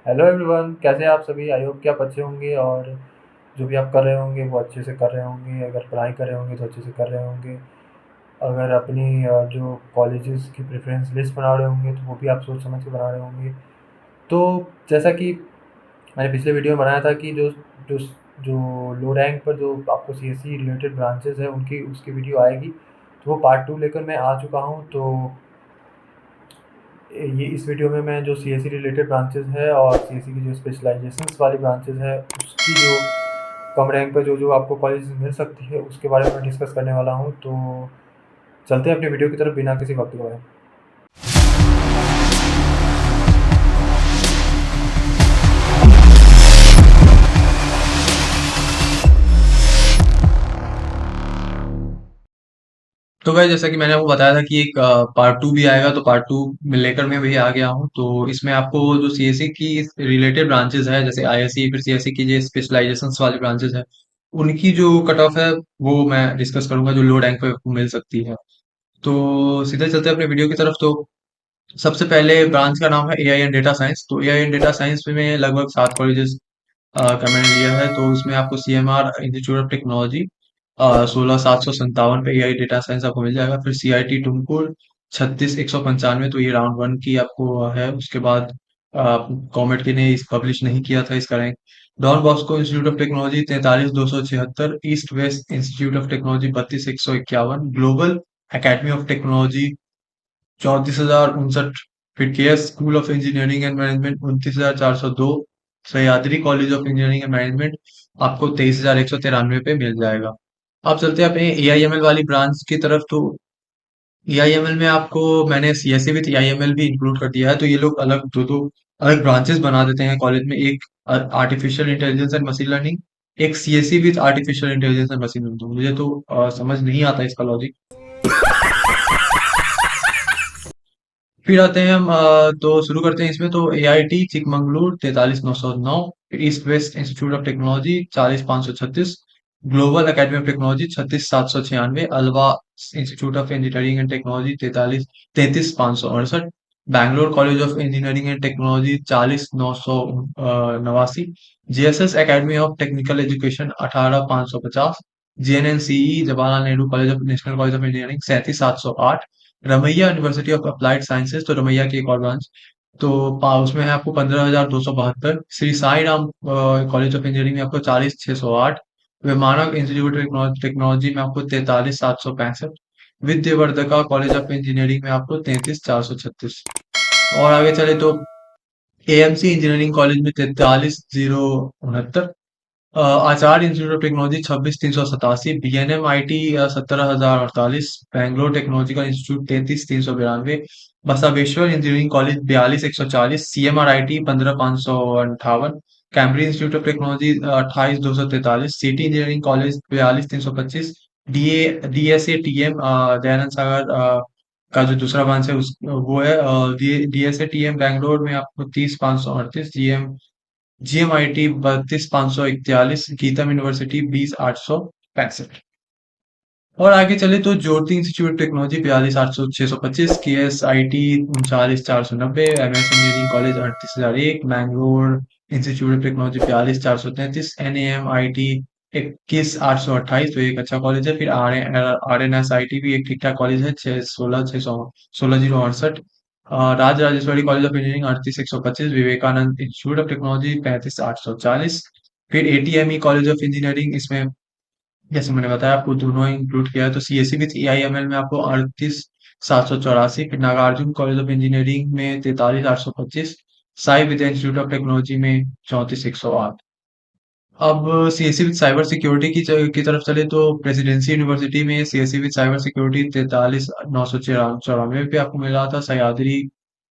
Hello everyone, कैसे हैं आप सभी? आई होप कि आप अच्छे होंगे और जो भी आप कर रहे होंगे वो अच्छे से कर रहे होंगे। अगर पढ़ाई कर रहे होंगे तो अच्छे से कर रहे होंगे। अगर अपनी जो कॉलेजेस की प्रेफ़रेंस लिस्ट बना रहे होंगे तो वो भी आप सोच समझ के बना रहे होंगे। तो जैसा कि मैंने पिछले वीडियो में बनाया था कि जो जो लो रैंक पर जो आपको सीएसई रिलेटेड ब्रांचेज़ हैं उनकी उसकी वीडियो आएगी। तो वो पार्ट 2 लेकर मैं आ चुका हूँ। तो ये इस वीडियो में मैं जो सीएसई रिलेटेड ब्रांचेज़ है और सीएसई की जो स्पेशलाइजेशंस वाली ब्रांचेज़ है उसकी जो कम रैंक पे जो आपको कॉलेज मिल सकती है उसके बारे में डिस्कस करने वाला हूँ। तो चलते हैं अपनी वीडियो की तरफ बिना किसी वक्त गवाए। तो भाई जैसा कि मैंने आपको बताया था कि एक पार्ट टू भी आएगा, तो पार्ट टू में लेकर मैं भी आ गया हूँ। तो इसमें आपको जो सीएससी की रिलेटेड ब्रांचेस है, जैसे आईएससी फिर सीएससी की जो स्पेशलाइजेशन वाली ब्रांचेस है, उनकी जो कट ऑफ है वो मैं डिस्कस करूंगा, जो लो रैंक पे आपको मिल सकती है। तो सीधे चलते हैं अपने वीडियो की तरफ। तो सबसे पहले ब्रांच का नाम है एआई एंड डेटा साइंस। तो एआई एंड डेटा साइंस में लगभग 7 कॉलेजेस का मैंने लिया है। तो इसमें आपको सीएमआर इंस्टीट्यूट ऑफ टेक्नोलॉजी 16,757 पे एआई डेटा साइंस आपको मिल जाएगा। फिर सीआईटी तुमकुर 36,195, तो ये राउंड वन की आपको है। उसके बाद कॉमेट के ने इस पब्लिश नहीं किया था इसका rank. Don Bosco Institute of Technology 43,276, East West Institute of Technology 32,151, Global Academy of Technology 34,059, फिर KS School of engineering and Management 29,402, Sahyadri College of engineering and Management आपको 23,193 पे मिल जाएगा। अब चलते हैं अपने एआईएमएल वाली ब्रांच की तरफ। तो एआईएमएल में आपको मैंने सीएससी विद एआईएमएल भी इंक्लूड कर दिया है। तो ये लोग अलग दो दो अलग ब्रांचेस बना देते हैं कॉलेज में। एक artificial intelligence and machine learning, एक CSC with artificial intelligence and machine learning. मुझे तो समझ नहीं आता इसका लॉजिक। फिर आते हैं हम, तो शुरू करते हैं इसमें। तो AIT Chikmagalur 43,909, East West Institute of Technology 40,536, Global Academy of Technology 36,796, Alva Institute of engineering and Technology 33,568, Bangalore college of engineering and Technology 40,989, JSS Academy of technical Education 18,550, JNNCE Jawaharlal Nehru College of National college of Engineering 37,708, Ramaiah University of Applied Sciences, तो रमैया की एक और branch. तो उसमें है आपको 15,272, Shri Sai Ram college of engineering में आपको 40,608, वैमानक इंस्टीट्यूट ऑफ टेक्नोलॉजी में आपको 43,765, विद्यावर्धका कॉलेज ऑफ इंजीनियरिंग में आपको 33,436। और आगे चले तो एएमसी इंजीनियरिंग कॉलेज में 43,069, Acharya Institute of Technology 26,387, BNM IT 17,048, Bangalore Technological Institute 33,392, Basaveshwar engineering college 42,140, CMR IT 15,558, Cambridge institute of Technology 28,243, City engineering College 42,325, DSA TM Dayananda Sagar का जो दूसरा ब्रांच है उस वो है डीएसए टीएम बैंगलोर में आपको 30,538, जीएमआईटी 32,541, गीतम यूनिवर्सिटी 20,865। और आगे चले तो ज्योति institute of technology 42,625, K S I T 39,490, MS engineering college 38,001, Mangalore institute of technology 42,433, NAM I T 21,828, तो एक अच्छा कॉलेज है। फिर R N S I T भी एक ठीक ठाक कॉलेज है, 16,068, Raj Rajeshwari college of engineering 38,125, Vivekananda institute of technology 35,840, फिर एटीएमई कॉलेज ऑफ इंजीनियरिंग, इसमें जैसे मैंने बताया आपको दोनों इंक्लूड किया है। तो सीएससी विथ एआईएमएल में आपको 38,784, फिर नागार्जुन कॉलेज ऑफ इंजीनियरिंग में 43,825, Sai Vidya Institute of technology में 34,108। अब सीएससी विद साइबर सिक्योरिटी की तरफ चले तो प्रेसिडेंसी यूनिवर्सिटी में सीएससी विद साइबर सिक्योरिटी 43,994 पे आपको मिल रहा था। सह्याद्री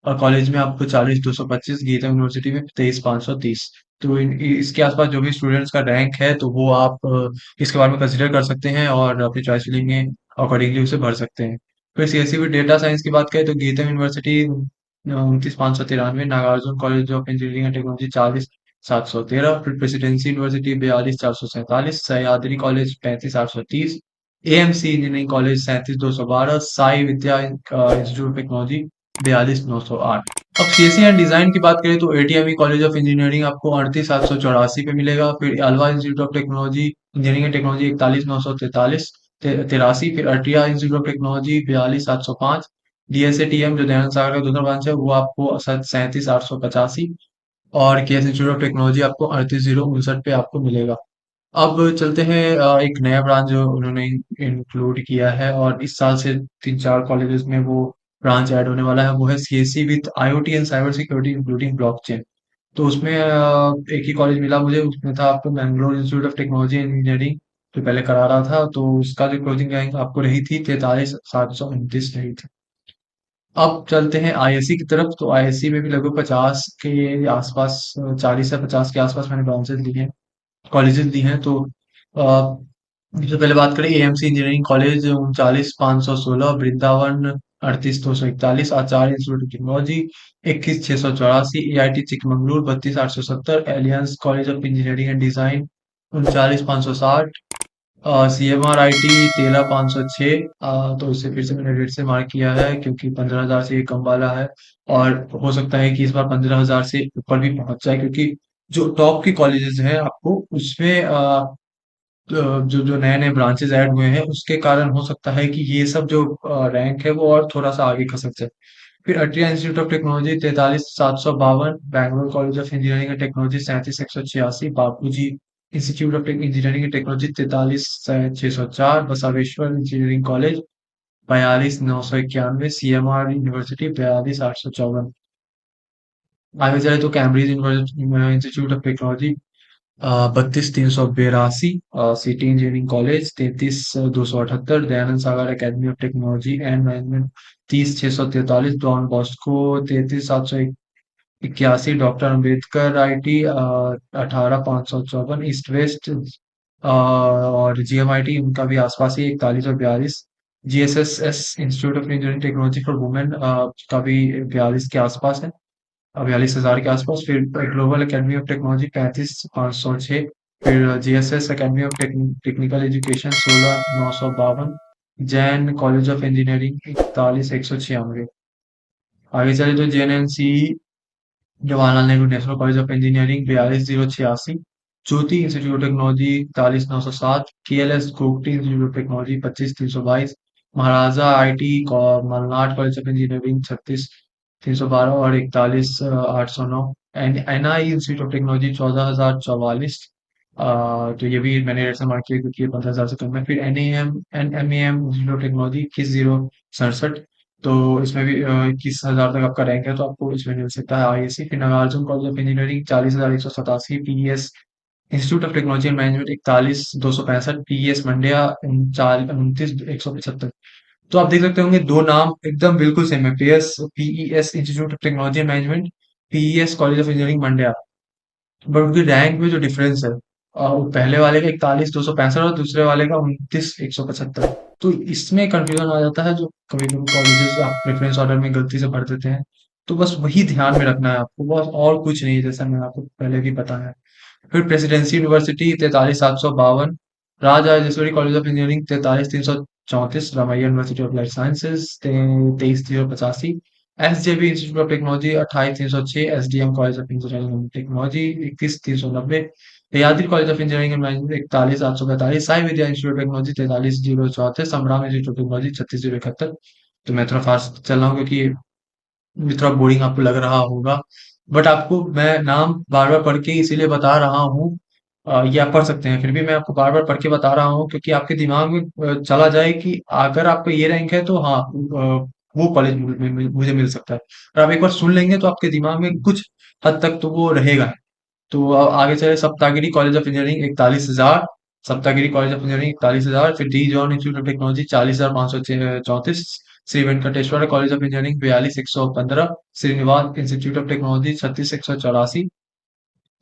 कॉलेज में आपको 40,225, गीता यूनिवर्सिटी में 23,530। तो इसके आसपास जो भी स्टूडेंट्स का रैंक है तो वो आप इसके बारे में कंसिडर कर सकते हैं और अपनी चॉइस फिलिंग में अकॉर्डिंगली उसे भर सकते हैं। फिर सीएससी विद डेटा साइंस की बात करें तो Gita University 29,593, Nagarjuna College of engineering and Technology 40,713, फिर Presidency University 42,447, Sahyadri College 35,830, AMC Engineering College 37,212, Sai Vidya Institute of Technology 42,908। अब सीएससी एंड डिजाइन की बात करें तो एटीएमई कॉलेज ऑफ इंजीनियरिंग आपको 38,784 पे मिलेगा। फिर Alva Institute of technology engineering and technology 41,943 तिरासी। फिर अर्टिया इंस्टीट्यूट ऑफ टेक्नोलॉजी 42,705। डीएसएटीएम जो दयानंद सागर का दूसरा ब्रांच है वो आपको 37,885। और केएस इंस्टीट्यूट ऑफ टेक्नोलॉजी आपको 38,059 पे आपको मिलेगा। अब चलते हैं एक नया ब्रांच जो उन्होंने इंक्लूड किया है और इस साल से 3-4 कॉलेजेस में वो ब्रांच ऐड होने वाला है, वो है CSC with IoT and cyber security including blockchain. तो उसमें एक ही कॉलेज मिला मुझे, उसमें था आपको Bangalore institute of technology and engineering जो पहले करा रहा था, तो उसका जो क्लोजिंग रैंक आपको रही थी 43,729 रही थी। अब चलते हैं आईएससी की तरफ। तो आईएससी में भी लगभग 50 के आसपास, 40 से 50 के आसपास मैंने ब्रांचेस ली हैं, कॉलेजेस दी हैं। तो सबसे पहले बात करें AMC Engineering college 39,516, Vrindavan 38,241, Acharya Institute of technology 21,684, AIT Chikmagaluru 32,870, aliens college of engineering and design 39,560, CMR IT 13,506। तो इसे फिर से मैंने रेट से मार्क किया है क्योंकि 15,000 से ये कम वाला है और हो सकता है कि इस बार 15,000 से ऊपर भी पहुंच जाए, क्योंकि जो टॉप की कॉलेजेस हैं आपको उसमें जो जो नए नए ब्रांचेस ऐड हुए हैं उसके कारण हो सकता है कि ये सब जो रैंक है वो और थोड़ा सा आगे खसक जाए। फिर Atria institute of technology 43,752, Bangalore college of engineering and technology 37,186, Bapuji institute of engineering and technology 43,604, Basaveshwar engineering college 42,991, CMR university 42,854। आगे चले तो Cambridge institute of technology 32,382, city engineering college 33,278, Dayanand Sagar academy of technology and management 30,643, Don Bosco 33,781, doctor Ambedkar IT 18,554, east west और GMIT उनका भी आसपास ही 41 और 42, GSSS institute of engineering technology for women का भी 42 के आसपास है, 42,000 के आसपास। फिर ग्लोबल एकेडमी ऑफ टेक्नोलॉजी 35,506, फिर GSS academy of technical education 16,952, Jain college of engineering 41,196। आगे चले तो JNNC Jawaharlal Nehru national college of engineering 42,086, Jyoti institute of technology 41,907, KLS Gogte institute of technology 25,322, Maharaja IT Malnad college of engineering 36,312 और 41,809, and NI institute of technology 14,044। तो ये भी मैंने rate से मार्क किया क्योंकि ये 15,000 से कम है। फिर एनएमएम इंस्टीट्यूट ऑफ टेक्नोलॉजी 21,067, तो इसमें भी 21,000 तक आपका रैंक है तो आपको इसमें मिल सकता है आईएससी। फिर Nagarjuna College of Engineering 40,187, PES Institute of technology and Management 41,265, PES Mandya 29,175। तो आप देख सकते होंगे दो नाम एकदम बिल्कुल सेम है, PES Institute of technology and management, PES college of engineering Mandya, but उनकी रैंक में जो डिफरेंस है, पहले वाले का 41,265 और दूसरे वाले का 29,175। तो इसमें कंफ्यूजन आ जाता है, जो कभी कभी कॉलेजेस आप प्रेफरेंस ऑर्डर में गलती से भर देते हैं। तो बस वही ध्यान में रखना है आपको, बस और कुछ नहीं, जैसा मैंने आपको पहले भी बताया है। फिर Presidency University 43,752, Raj Rajeshwari college of Engineering 43,334, Ramaiah University of Life Sciences 23,085, SJB Institute of Technology 28,306, SDM College of engineering and Technology 21,390, Sahyadri College of engineering and Management 41,845, Sai Vidya Institute of Technology 43,034, Sangram institute of technology 36,071। तो मैं थोड़ा फास्ट चल रहा हूँ क्योंकि ये थोड़ा boring आपको लग रहा होगा, बट आपको मैं नाम बार बार पढ़ के इसीलिए बता रहा हूँ। ये आप पढ़ सकते हैं, फिर भी मैं आपको बार बार पढ़ के बता रहा हूँ क्योंकि आपके दिमाग में चला जाए कि अगर आपका ये रैंक है तो हाँ, वो कॉलेज मुझे मिल सकता है। और आप एक बार सुन लेंगे तो आपके दिमाग में कुछ हद तक तो वो रहेगा। तो आगे चले Saptagiri college of engineering 41,000, Saptagiri college of engineering 41,000, फिर D John institute of technology 40,534, Shri Venkateshwara college of engineering 42,115, Srinivas institute of technology 36,184,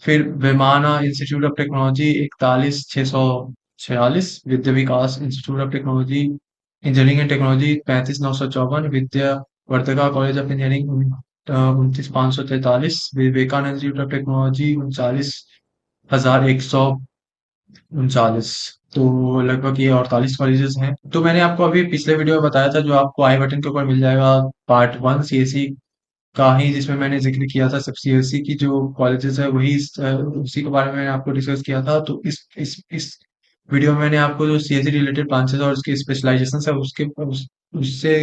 फिर Vemana institute of technology 41,646, Vidya Vikas institute of technology engineering and technology 35,954, Vidya Vardhaka college of engineering 29,543, Vivekananda institute of technology 39,100, 39। तो लगभग ये 48 colleges हैं। तो मैंने आपको अभी पिछले वीडियो में बताया था, जो आपको आई बटन के ऊपर मिल जाएगा, पार्ट 1 सीएसई का ही, जिसमें मैंने ज़िक्र किया था सब सीएसई की जो कॉलेजेस है वही उसी के बारे में मैंने आपको डिस्कस किया था। तो इस वीडियो में मैंने आपको जो सीएसई रिलेटेड ब्रांचेस और उसकी स्पेशलाइजेशन है उससे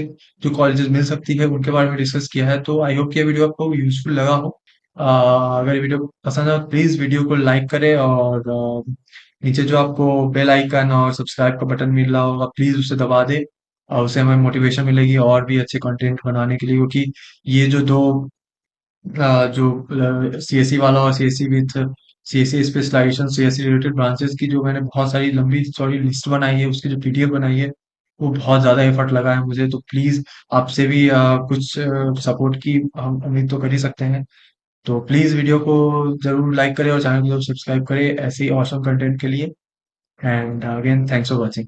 जो कॉलेजेस मिल सकती है उनके बारे में डिस्कस किया है। तो आई होप कि ये वीडियो आपको यूजफुल लगा हो। अगर ये वीडियो पसंद है तो प्लीज वीडियो को लाइक करें, और नीचे जो आपको बेल आइकन और सब्सक्राइब का बटन मिल रहा होगा प्लीज उसे दबा दे, और उससे हमें मोटिवेशन मिलेगी और भी अच्छे कंटेंट बनाने के लिए। क्योंकि ये जो दो जो सीएसई वाला और CSE with CSE specialisation, CSE related branches की जो मैंने बहुत सारी लंबी चौड़ी लिस्ट बनाई है, उसकी जो पीडीएफ बनाई है, वो बहुत ज्यादा एफर्ट लगा है मुझे। तो प्लीज आपसे भी कुछ सपोर्ट की हम उम्मीद तो कर ही सकते हैं। तो प्लीज वीडियो को जरूर लाइक करें और चैनल को जरूर सब्सक्राइब करें ऐसे ही ऑसम कंटेंट के लिए। And again thanks for watching.